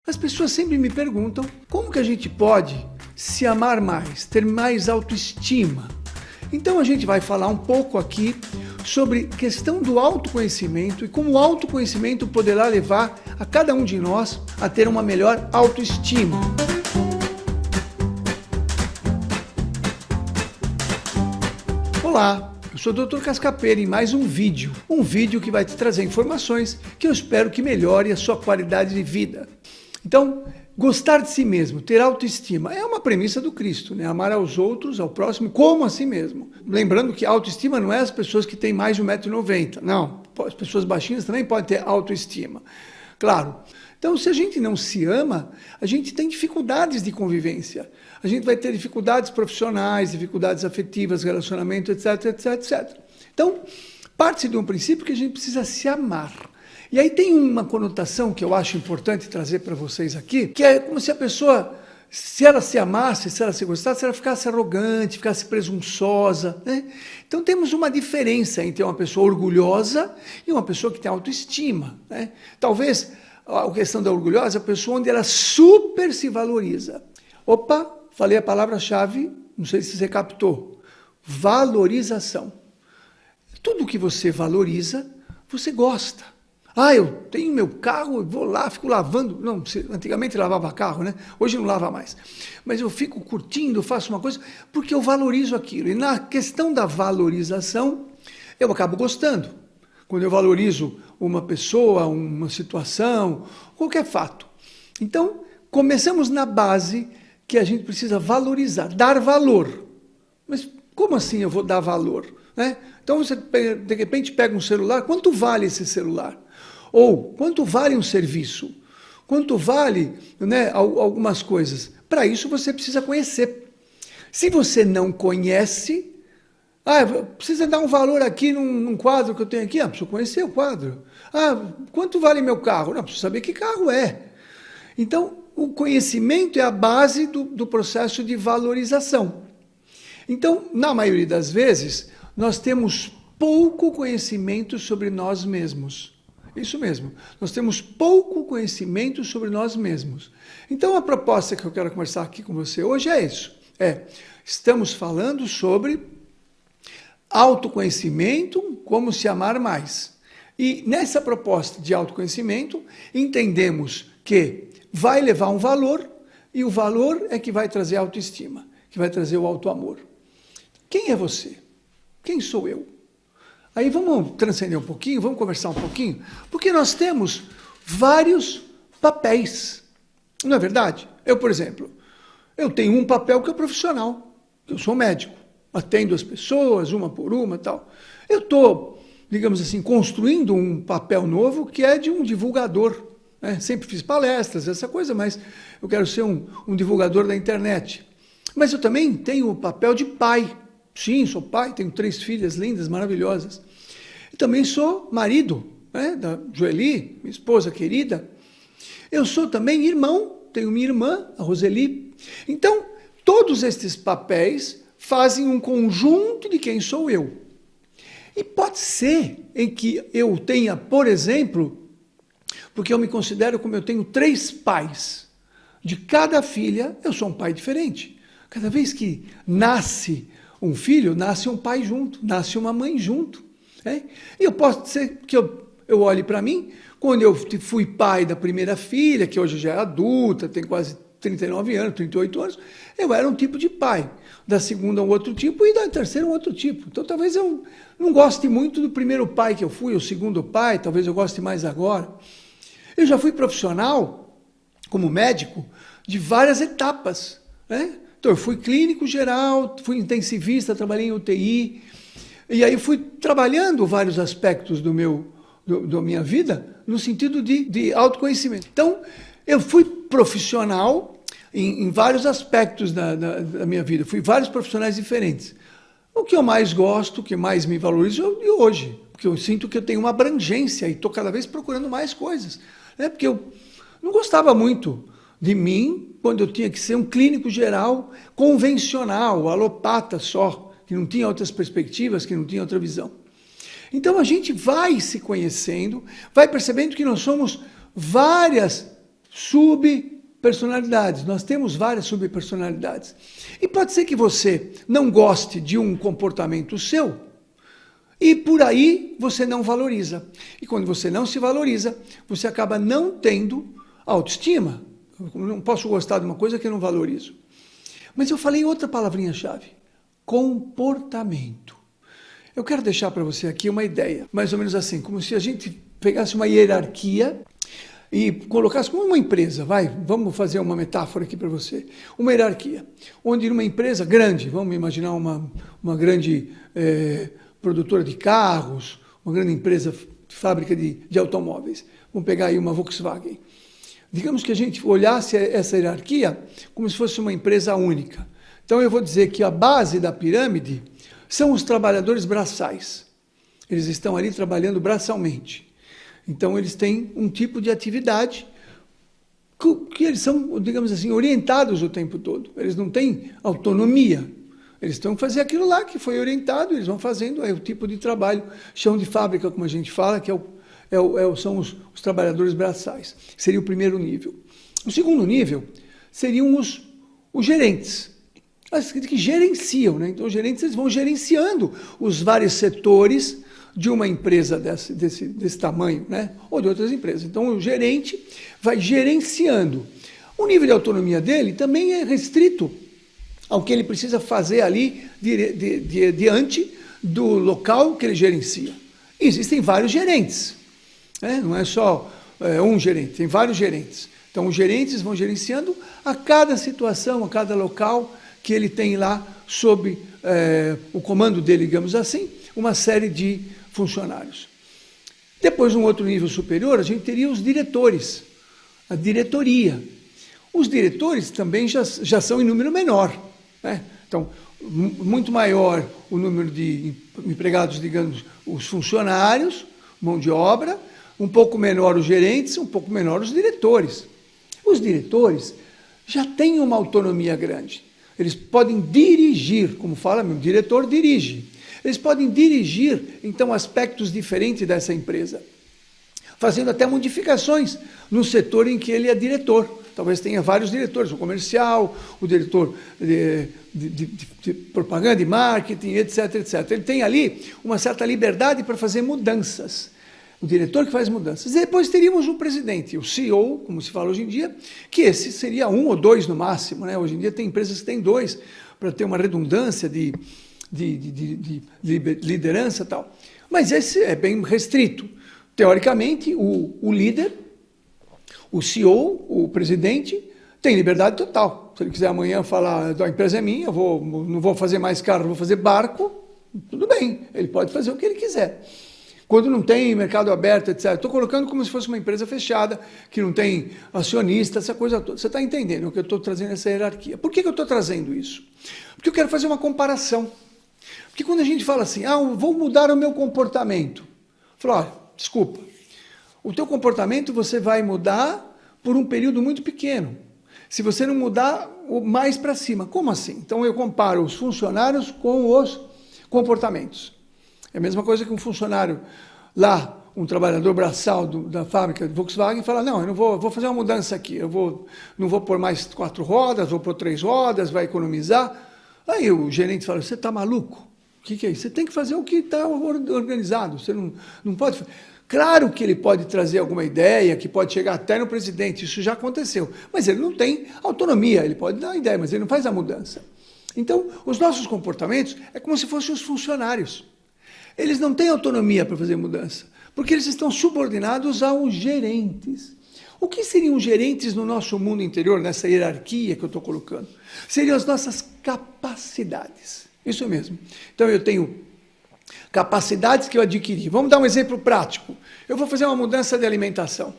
As pessoas sempre me perguntam como que a gente pode se amar mais, ter mais autoestima. Então a gente vai falar um pouco aqui sobre questão do autoconhecimento e como o autoconhecimento poderá levar a cada um de nós a ter uma melhor autoestima. Olá, eu sou o Dr. Cascapeira em mais um vídeo que vai te trazer informações que eu espero que melhore a sua qualidade de vida. Então, gostar de si mesmo, ter autoestima, é uma premissa do Cristo, né? Amar aos outros, ao próximo, como a si mesmo. Lembrando que autoestima não é as pessoas que têm mais de 1,90 m, não. As pessoas baixinhas também podem ter autoestima, claro. Então, se a gente não se ama, a gente tem dificuldades de convivência. A gente vai ter dificuldades profissionais, dificuldades afetivas, relacionamento, etc, etc, etc. Então, parte-se de um princípio que a gente precisa se amar. E aí tem uma conotação que eu acho importante trazer para vocês aqui, que é como se a pessoa, se ela se amasse, se ela se gostasse, ela ficasse arrogante, ficasse presunçosa, né? Então temos uma diferença entre uma pessoa orgulhosa e uma pessoa que tem autoestima, né? Talvez a questão da orgulhosa é a pessoa onde ela super se valoriza. Opa, falei a palavra-chave, não sei se você captou. Valorização. Tudo que você valoriza, você gosta. Ah, eu tenho meu carro, eu vou lá, fico lavando. Não, antigamente lavava carro, né? Hoje não lava mais. Mas eu fico curtindo, faço uma coisa, porque eu valorizo aquilo. E na questão da valorização, eu acabo gostando. Quando eu valorizo uma pessoa, uma situação, qualquer fato. Então, começamos na base que a gente precisa valorizar, dar valor. Mas como assim eu vou dar valor? Né? Então, você de repente pega um celular, quanto vale esse celular? Ou quanto vale um serviço? Quanto vale, né, algumas coisas? Para isso você precisa conhecer. Se você não conhece, precisa dar um valor aqui num quadro que eu tenho aqui. Preciso conhecer o quadro. Quanto vale meu carro? Não, preciso saber que carro é. Então, o conhecimento é a base do processo de valorização. Então, na maioria das vezes, nós temos pouco conhecimento sobre nós mesmos. Isso mesmo, nós temos pouco conhecimento sobre nós mesmos. Então, a proposta que eu quero conversar aqui com você hoje é isso. Estamos falando sobre autoconhecimento, como se amar mais. E nessa proposta de autoconhecimento, entendemos que vai levar um valor, e o valor é que vai trazer autoestima, que vai trazer o autoamor. Quem é você? Quem sou eu? Aí vamos transcender um pouquinho, vamos conversar um pouquinho, porque nós temos vários papéis, não é verdade? Eu, por exemplo, eu tenho um papel que é profissional, eu sou médico, atendo as pessoas, uma por uma e tal. Eu estou, digamos assim, construindo um papel novo que é de um divulgador, né? Sempre fiz palestras, essa coisa, mas eu quero ser um divulgador da internet. Mas eu também tenho o papel de pai. Sim, sou pai, tenho 3 filhas lindas, maravilhosas. E também sou marido, né, da Joeli, minha esposa querida. Eu sou também irmão, tenho minha irmã, a Roseli. Então, todos estes papéis fazem um conjunto de quem sou eu. E pode ser em que eu tenha, por exemplo, porque eu me considero como eu tenho 3 pais. De cada filha, eu sou um pai diferente. Cada vez que nasce um filho, nasce um pai junto, nasce uma mãe junto. Né? E eu posso ser que eu olhe para mim, quando eu fui pai da primeira filha, que hoje já é adulta, tem quase 39 anos, 38 anos, eu era um tipo de pai. Da segunda, um outro tipo, e da terceira, um outro tipo. Então, talvez eu não goste muito do primeiro pai que eu fui, o segundo pai, talvez eu goste mais agora. Eu já fui profissional, como médico, de várias etapas, né? Então, eu fui clínico geral, fui intensivista, trabalhei em UTI, e aí fui trabalhando vários aspectos da minha vida, no sentido de autoconhecimento. Então, eu fui profissional em vários aspectos da minha vida, fui vários profissionais diferentes. O que eu mais gosto, o que mais me valoriza é hoje, porque eu sinto que eu tenho uma abrangência e estou cada vez procurando mais coisas, né? Porque eu não gostava muito de mim quando eu tinha que ser um clínico geral, convencional, alopata só, que não tinha outras perspectivas, que não tinha outra visão. Então a gente vai se conhecendo, vai percebendo que nós somos várias subpersonalidades. Nós temos várias subpersonalidades. E pode ser que você não goste de um comportamento seu e por aí você não valoriza. E quando você não se valoriza, você acaba não tendo autoestima. Eu não posso gostar de uma coisa que eu não valorizo. Mas eu falei outra palavrinha-chave: comportamento. Eu quero deixar para você aqui uma ideia, mais ou menos assim, como se a gente pegasse uma hierarquia e colocasse como uma empresa, vamos fazer uma metáfora aqui para você, uma hierarquia, onde numa empresa grande, vamos imaginar uma grande produtora de carros, uma grande empresa, fábrica de automóveis, vamos pegar aí uma Volkswagen. Digamos que a gente olhasse essa hierarquia como se fosse uma empresa única. Então eu vou dizer que a base da pirâmide são os trabalhadores braçais. Eles estão ali trabalhando braçalmente. Então eles têm um tipo de atividade que eles são, digamos assim, orientados o tempo todo. Eles não têm autonomia. Eles estão fazendo aquilo lá que foi orientado, eles vão fazendo, é o tipo de trabalho, chão de fábrica, como a gente fala, que são os trabalhadores braçais. Seria o primeiro nível. O segundo nível seriam os gerentes, que gerenciam, né? Então os gerentes eles vão gerenciando os vários setores de uma empresa desse tamanho, né? Ou de outras empresas. Então o gerente vai gerenciando. O nível de autonomia dele também é restrito ao que ele precisa fazer ali diante do local que ele gerencia. Existem vários gerentes, né? Não é só um gerente, tem vários gerentes. Então os gerentes vão gerenciando a cada situação, a cada local que ele tem lá sob o comando dele, digamos assim, uma série de funcionários. Depois, num outro nível superior, a gente teria os diretores, a diretoria. Os diretores também já são em número menor, né? Então, muito maior o número de empregados, digamos, os funcionários, mão de obra, um pouco menor os gerentes, um pouco menor os diretores. Os diretores já têm uma autonomia grande. Eles podem dirigir, como fala meu, o diretor dirige. Eles podem dirigir, então, aspectos diferentes dessa empresa, fazendo até modificações no setor em que ele é diretor. Talvez tenha vários diretores, o comercial, o diretor de propaganda e marketing, etc, etc. Ele tem ali uma certa liberdade para fazer mudanças. O diretor que faz mudanças. E depois teríamos o presidente, o CEO, como se fala hoje em dia, que esse seria um ou dois no máximo, né? Hoje em dia tem empresas que têm dois, para ter uma redundância de liderança e tal. Mas esse é bem restrito. Teoricamente, o líder, o CEO, o presidente, tem liberdade total. Se ele quiser amanhã falar, a empresa é minha, não vou fazer mais carro, vou fazer barco, tudo bem, ele pode fazer o que ele quiser. Quando não tem mercado aberto, etc. Estou colocando como se fosse uma empresa fechada, que não tem acionista, essa coisa toda. Você está entendendo o que eu estou trazendo essa hierarquia. Por que eu estou trazendo isso? Porque eu quero fazer uma comparação. Porque quando a gente fala assim, eu vou mudar o meu comportamento. Eu falo, desculpa, o teu comportamento você vai mudar por um período muito pequeno. Se você não mudar mais para cima. Como assim? Então eu comparo os funcionários com os comportamentos. É a mesma coisa que um funcionário lá, um trabalhador braçal da fábrica de Volkswagen, fala, não, eu vou fazer uma mudança aqui, não vou pôr mais 4 rodas, vou pôr 3 rodas, vai economizar. Aí o gerente fala, você está maluco? O que é isso? Você tem que fazer o que está organizado, você não pode... Claro que ele pode trazer alguma ideia, que pode chegar até no presidente, isso já aconteceu, mas ele não tem autonomia, ele pode dar uma ideia, mas ele não faz a mudança. Então, os nossos comportamentos é como se fossem os funcionários. Eles não têm autonomia para fazer mudança, porque eles estão subordinados aos gerentes. O que seriam gerentes no nosso mundo interior, nessa hierarquia que eu estou colocando? Seriam as nossas capacidades. Isso mesmo. Então eu tenho capacidades que eu adquiri. Vamos dar um exemplo prático. Eu vou fazer uma mudança de alimentação.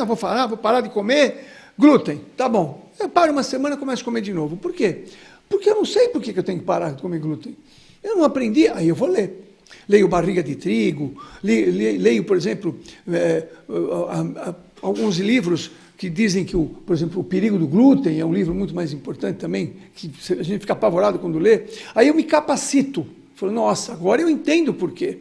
Vou parar de comer glúten. Tá bom. Eu paro uma semana e começo a comer de novo. Por quê? Porque eu não sei por que eu tenho que parar de comer glúten. Eu não aprendi, aí eu vou ler. Leio Barriga de Trigo, leio, por exemplo, alguns livros que dizem que, por exemplo, O Perigo do Glúten é um livro muito mais importante também, que a gente fica apavorado quando lê. Aí eu me capacito. Falo, nossa, agora eu entendo por quê.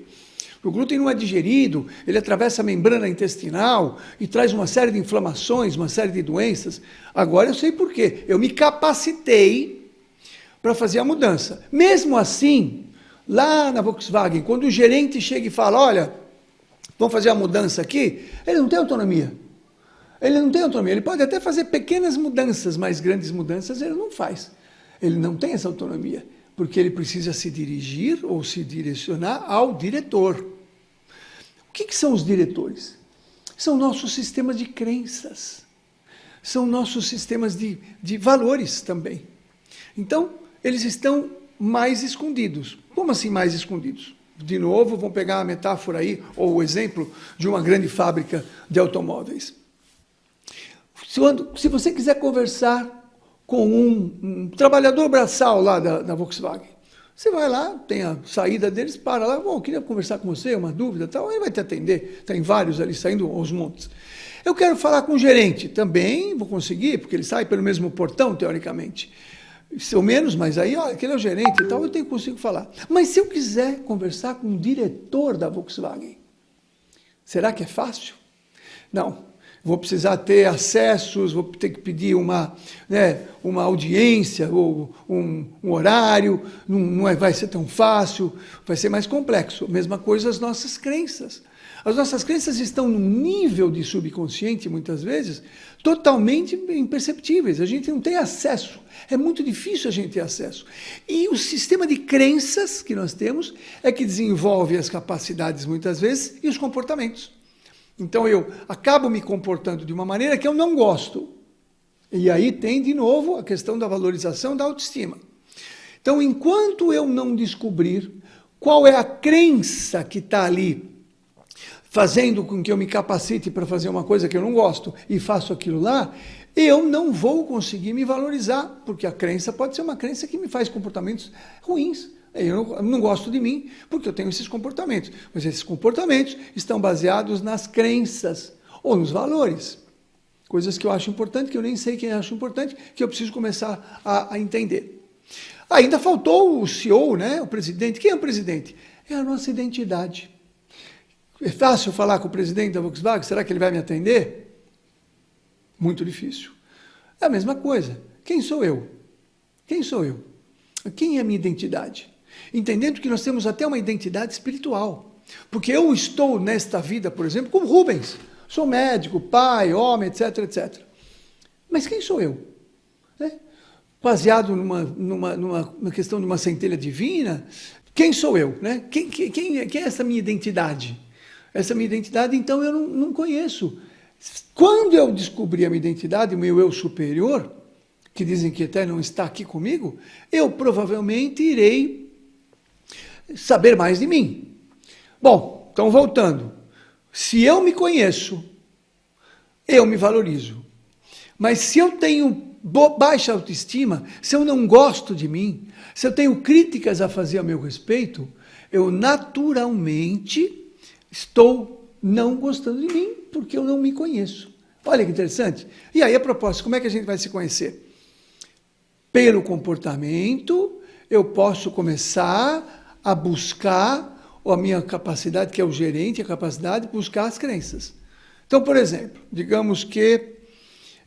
O glúten não é digerido, ele atravessa a membrana intestinal e traz uma série de inflamações, uma série de doenças. Agora eu sei por quê. Eu me capacitei para fazer a mudança. Mesmo assim, lá na Volkswagen, quando o gerente chega e fala, olha, vamos fazer a mudança aqui, ele não tem autonomia. Ele não tem autonomia. Ele pode até fazer pequenas mudanças, mas grandes mudanças ele não faz. Ele não tem essa autonomia, porque ele precisa se dirigir ou se direcionar ao diretor. O que são os diretores? São nossos sistemas de crenças, são nossos sistemas de valores também. Então, eles estão mais escondidos. Como assim mais escondidos? De novo, vamos pegar a metáfora aí, ou o exemplo de uma grande fábrica de automóveis. Se você quiser conversar com um trabalhador braçal lá da Volkswagen, você vai lá, tem a saída deles, para lá, bom, queria conversar com você, uma dúvida, tal, ele vai te atender, tem vários ali saindo aos montes. Eu quero falar com o gerente, também vou conseguir, porque ele sai pelo mesmo portão, teoricamente. Ou menos, mas aí, olha, aquele é o gerente e tal, eu consigo falar. Mas se eu quiser conversar com o diretor da Volkswagen, será que é fácil? Não. Vou precisar ter acessos, vou ter que pedir uma audiência ou um horário, vai ser tão fácil, vai ser mais complexo. Mesma coisa as nossas crenças. As nossas crenças estão num nível de subconsciente, muitas vezes, totalmente imperceptíveis. A gente não tem acesso. É muito difícil a gente ter acesso. E o sistema de crenças que nós temos é que desenvolve as capacidades, muitas vezes, e os comportamentos. Então eu acabo me comportando de uma maneira que eu não gosto. E aí tem, de novo, a questão da valorização da autoestima. Então, enquanto eu não descobrir qual é a crença que está ali, fazendo com que eu me capacite para fazer uma coisa que eu não gosto e faço aquilo lá, eu não vou conseguir me valorizar, porque a crença pode ser uma crença que me faz comportamentos ruins. Eu não gosto de mim porque eu tenho esses comportamentos. Mas esses comportamentos estão baseados nas crenças ou nos valores. Coisas que eu acho importante, que eu nem sei quem acha importante, que eu preciso começar a entender. Ainda faltou o CEO, né? O presidente. Quem é o presidente? É a nossa identidade. É fácil falar com o presidente da Volkswagen? Será que ele vai me atender? Muito difícil. É a mesma coisa. Quem sou eu? Quem sou eu? Quem é a minha identidade? Entendendo que nós temos até uma identidade espiritual. Porque eu estou nesta vida, por exemplo, como Rubens. Sou médico, pai, homem, etc, etc. Mas quem sou eu? Né? Baseado numa questão de uma centelha divina, quem sou eu? Né? Quem é essa minha identidade? Essa minha identidade, então, eu não conheço. Quando eu descobrir a minha identidade, o meu eu superior, que dizem que até não está aqui comigo, eu provavelmente irei saber mais de mim. Bom, então voltando. Se eu me conheço, eu me valorizo. Mas se eu tenho baixa autoestima, se eu não gosto de mim, se eu tenho críticas a fazer a meu respeito, eu naturalmente estou não gostando de mim, porque eu não me conheço. Olha que interessante. E aí a propósito, como é que a gente vai se conhecer? Pelo comportamento, eu posso começar a buscar a minha capacidade, que é o gerente, a capacidade de buscar as crenças. Então, por exemplo, digamos que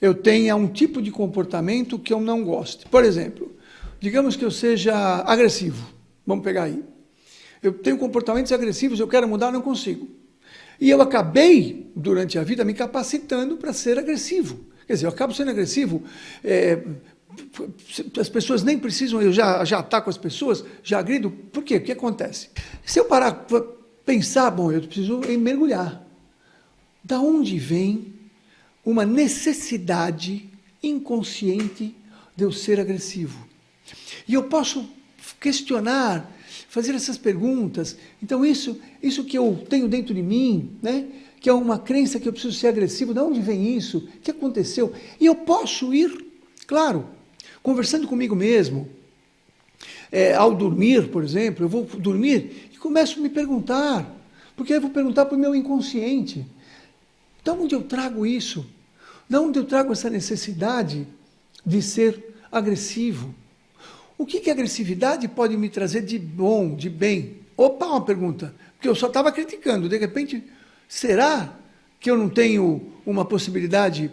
eu tenha um tipo de comportamento que eu não goste. Por exemplo, digamos que eu seja agressivo. Vamos pegar aí. Eu tenho comportamentos agressivos, eu quero mudar, não consigo. E eu acabei, durante a vida, me capacitando para ser agressivo. Quer dizer, eu acabo sendo agressivo, as pessoas nem precisam, eu já ataco as pessoas, já agrido. Por quê? O que acontece? Se eu parar para pensar, bom, eu preciso mergulhar. Da onde vem uma necessidade inconsciente de eu ser agressivo? E eu posso questionar, fazer essas perguntas. Então, isso que eu tenho dentro de mim, né? Que é uma crença que eu preciso ser agressivo, de onde vem isso? O que aconteceu? E eu posso ir, claro, conversando comigo mesmo. Ao dormir, por exemplo, eu vou dormir e começo a me perguntar, porque eu vou perguntar para o meu inconsciente. De onde eu trago isso? De onde eu trago essa necessidade de ser agressivo? O que a agressividade pode me trazer de bom, de bem? Opa, uma pergunta. Porque eu só estava criticando. De repente, será que eu não tenho uma possibilidade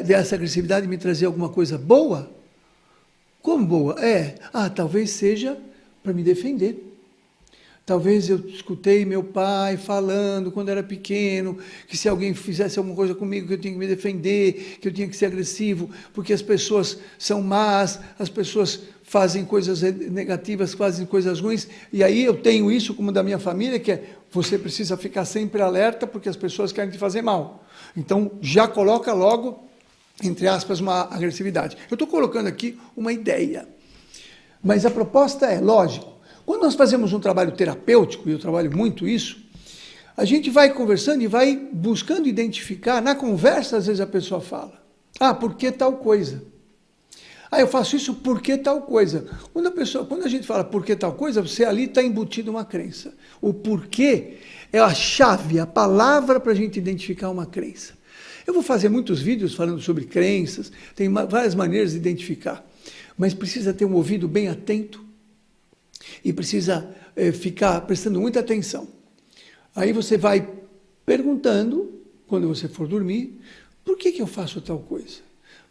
dessa agressividade me trazer alguma coisa boa? Como boa? Talvez seja para me defender. Talvez eu escutei meu pai falando quando era pequeno, que se alguém fizesse alguma coisa comigo, que eu tinha que me defender, que eu tinha que ser agressivo, porque as pessoas são más, as pessoas fazem coisas negativas, fazem coisas ruins, e aí eu tenho isso como da minha família, que é, você precisa ficar sempre alerta, porque as pessoas querem te fazer mal. Então, já coloca logo, entre aspas, uma agressividade. Eu estou colocando aqui uma ideia, mas a proposta é, lógico, quando nós fazemos um trabalho terapêutico, e eu trabalho muito isso, a gente vai conversando e vai buscando identificar, na conversa às vezes a pessoa fala, por que tal coisa? Eu faço isso porque tal coisa. Quando a gente fala por que tal coisa, você ali está embutido uma crença. O porquê é a chave, a palavra para a gente identificar uma crença. Eu vou fazer muitos vídeos falando sobre crenças, tem várias maneiras de identificar, mas precisa ter um ouvido bem atento, e precisa ficar prestando muita atenção. Aí você vai perguntando, quando você for dormir, por que eu faço tal coisa?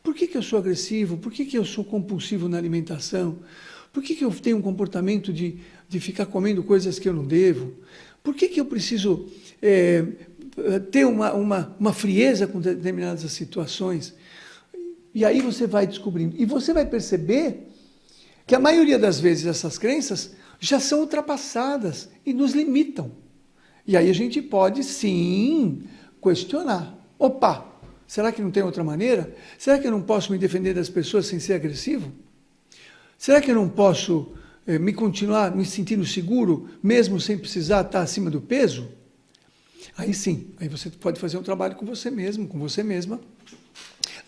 Por que eu sou agressivo? Por que eu sou compulsivo na alimentação? Por que eu tenho um comportamento de ficar comendo coisas que eu não devo? Por que eu preciso ter uma frieza com determinadas situações? E aí você vai descobrindo. E você vai perceber que a maioria das vezes essas crenças já são ultrapassadas e nos limitam. E aí a gente pode, sim, questionar. Opa, será que não tem outra maneira? Será que eu não posso me defender das pessoas sem ser agressivo? Será que eu não posso continuar me sentindo seguro, mesmo sem precisar estar acima do peso? Aí sim, aí você pode fazer um trabalho com você mesmo, com você mesma,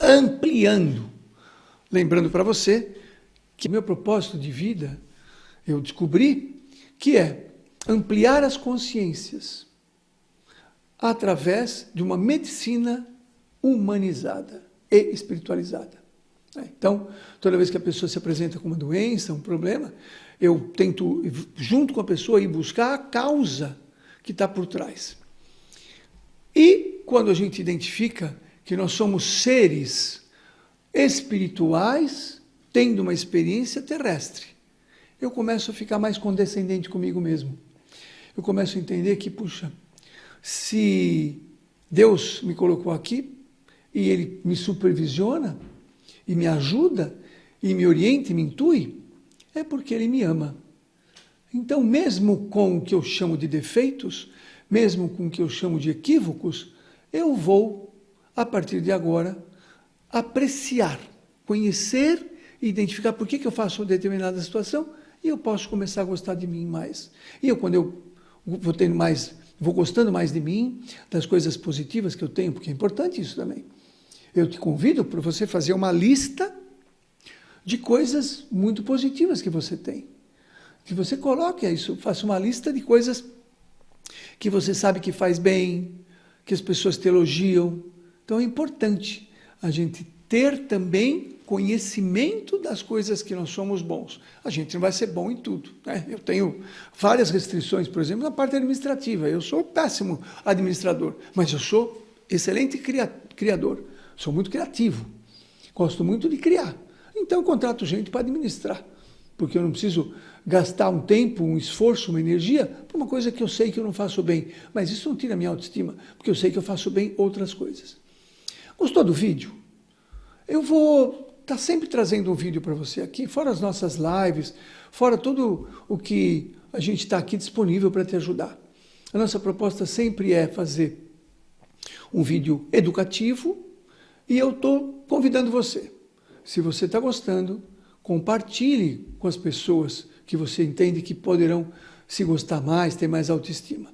ampliando. Lembrando para você que o meu propósito de vida, eu descobri que é ampliar as consciências através de uma medicina humanizada e espiritualizada. Então, toda vez que a pessoa se apresenta com uma doença, um problema, eu tento, junto com a pessoa, ir buscar a causa que está por trás. E quando a gente identifica que nós somos seres espirituais, tendo uma experiência terrestre, eu começo a ficar mais condescendente comigo mesmo. Eu começo a entender que, puxa, se Deus me colocou aqui e Ele me supervisiona e me ajuda e me orienta e me intui, é porque Ele me ama. Então, mesmo com o que eu chamo de defeitos, mesmo com o que eu chamo de equívocos, eu vou, a partir de agora, apreciar, conhecer e identificar por que eu faço uma determinada situação e eu posso começar a gostar de mim mais. E quando eu vou gostando mais de mim, das coisas positivas que eu tenho, porque é importante isso também. Eu te convido para você fazer uma lista de coisas muito positivas que você tem. Que você coloque isso, faça uma lista de coisas que você sabe que faz bem, que as pessoas te elogiam. Então é importante a gente ter também conhecimento das coisas que nós somos bons. A gente não vai ser bom em tudo, né? Eu tenho várias restrições, por exemplo, na parte administrativa. Eu sou péssimo administrador, mas eu sou excelente criador. Sou muito criativo. Gosto muito de criar. Então eu contrato gente para administrar, porque eu não preciso gastar um tempo, um esforço, uma energia para uma coisa que eu sei que eu não faço bem. Mas isso não tira a minha autoestima, porque eu sei que eu faço bem outras coisas. Gostou do vídeo? Eu vou estar sempre trazendo um vídeo para você aqui, fora as nossas lives, fora tudo o que a gente está aqui disponível para te ajudar. A nossa proposta sempre é fazer um vídeo educativo e eu estou convidando você. Se você está gostando, compartilhe com as pessoas que você entende que poderão se gostar mais, ter mais autoestima.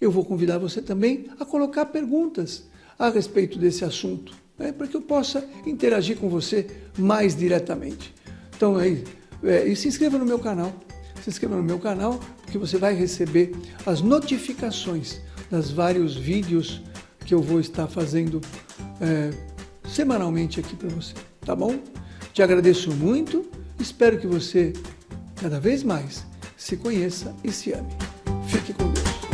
Eu vou convidar você também a colocar perguntas a respeito desse assunto, para que eu possa interagir com você mais diretamente. Então, e se inscreva no meu canal. Se inscreva no meu canal, porque você vai receber as notificações dos vários vídeos que eu vou estar fazendo semanalmente aqui para você, tá bom? Te agradeço muito, espero que você cada vez mais se conheça e se ame. Fique com Deus.